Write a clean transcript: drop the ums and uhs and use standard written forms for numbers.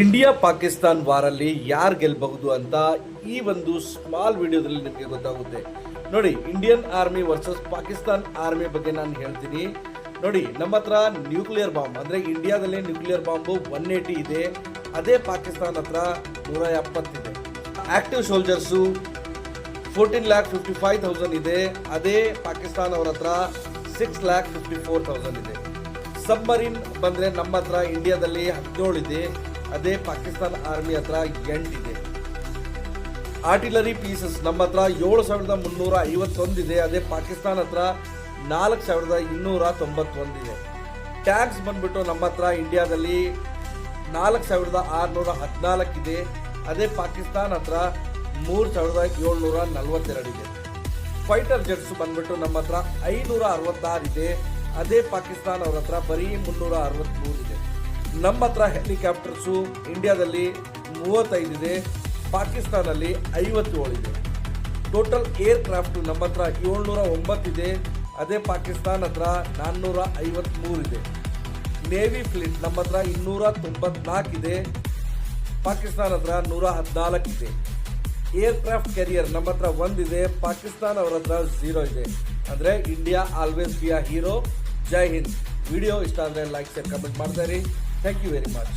India Pakistan ವಾರಲ್ಲಿ ಯಾರು ಗೆಲ್ಲಬಹುದು ಅಂತ ಈ ಒಂದು ಸ್ಮಾಲ್ ವಿಡಿಯೋದಲ್ಲಿ ನಿಮಗೆ ಗೊತ್ತಾಗುತ್ತೆ. ನೋಡಿ, Indian army versus Pakistan army ಬಗ್ಗೆ ನಾನು ಹೇಳ್ತೀನಿ. ನೋಡಿ, ನಮ್ಮ ಹತ್ರ ನ್ಯೂಕ್ಲಿಯರ್ ಬಾಂಬ್ ಅಂದರೆ ಇಂಡಿಯಾದಲ್ಲಿ ನ್ಯೂಕ್ಲಿಯರ್ ಬಾಂಬು 180 ಇದೆ, ಅದೇ ಪಾಕಿಸ್ತಾನ್ ಹತ್ರ 170 ಇದೆ. ಆಕ್ಟಿವ್ ಸೋಲ್ಜರ್ಸು 14,55,000 ಇದೆ, ಅದೇ ಪಾಕಿಸ್ತಾನ್ ಅವ್ರ ಹತ್ರ 6,54,000 ಇದೆ. ಸಬ್ಮರೀನ್ ಬಂದರೆ ನಮ್ಮ ಹತ್ರ ಇಂಡಿಯಾದಲ್ಲಿ 17 ಇದೆ, ಅದೇ ಪಾಕಿಸ್ತಾನ ಆರ್ಮಿ ಹತ್ರ 8 ಇದೆ. ಆರ್ಟಿಲರಿ ಪೀಸಸ್ ನಮ್ಮ ಹತ್ರ 7,351 ಇದೆ, ಅದೇ ಪಾಕಿಸ್ತಾನ ಹತ್ರ 4,291 ಇದೆ. ಟ್ಯಾಂಕ್ಸ್ ಬಂದ್ಬಿಟ್ಟು ನಮ್ಮ ಹತ್ರ ಇಂಡಿಯಾದಲ್ಲಿ 4,614 ಇದೆ, ಅದೇ ಪಾಕಿಸ್ತಾನ ಹತ್ರ 3,742 ಇದೆ. ಫೈಟರ್ ಜೆಟ್ಸ್ ಬಂದ್ಬಿಟ್ಟು ನಮ್ಮ ಹತ್ರ 566 ಇದೆ, ಅದೇ ಪಾಕಿಸ್ತಾನ ಅವ್ರ ಹತ್ರ ಬರೀ 363 ಇದೆ. ನಮ್ಮ ಹತ್ರ ಹೆಲಿಕಾಪ್ಟರ್ಸು ಇಂಡಿಯಾದಲ್ಲಿ 35 ಇದೆ, ಪಾಕಿಸ್ತಾನಲ್ಲಿ 57 ಇದೆ. ಟೋಟಲ್ ಏರ್ ಕ್ರಾಫ್ಟ್ ನಮ್ಮ ಹತ್ರ 709 ಇದೆ, ಅದೇ ಪಾಕಿಸ್ತಾನ ಹತ್ರ 453 ಇದೆ. ನೇವಿ ಫ್ಲೀಟ್ ನಮ್ಮ ಹತ್ರ 294 ಇದೆ, ಪಾಕಿಸ್ತಾನ ಹತ್ರ 114 ಇದೆ. ಏರ್ಕ್ರಾಫ್ಟ್ ಕ್ಯಾರಿಯರ್ ನಮ್ಮ ಹತ್ರ 1 ಇದೆ, ಪಾಕಿಸ್ತಾನ ಅವ್ರ ಹತ್ರ 0 ಇದೆ. ಅಂದರೆ India always be a hero. Jai Hind. Video ಇಷ್ಟ ಅಂದರೆ ಲೈಕ್ ಶೇರ್ ಕಮೆಂಟ್ ಮಾಡ್ತಾ ಇರಿ. Thank you very much.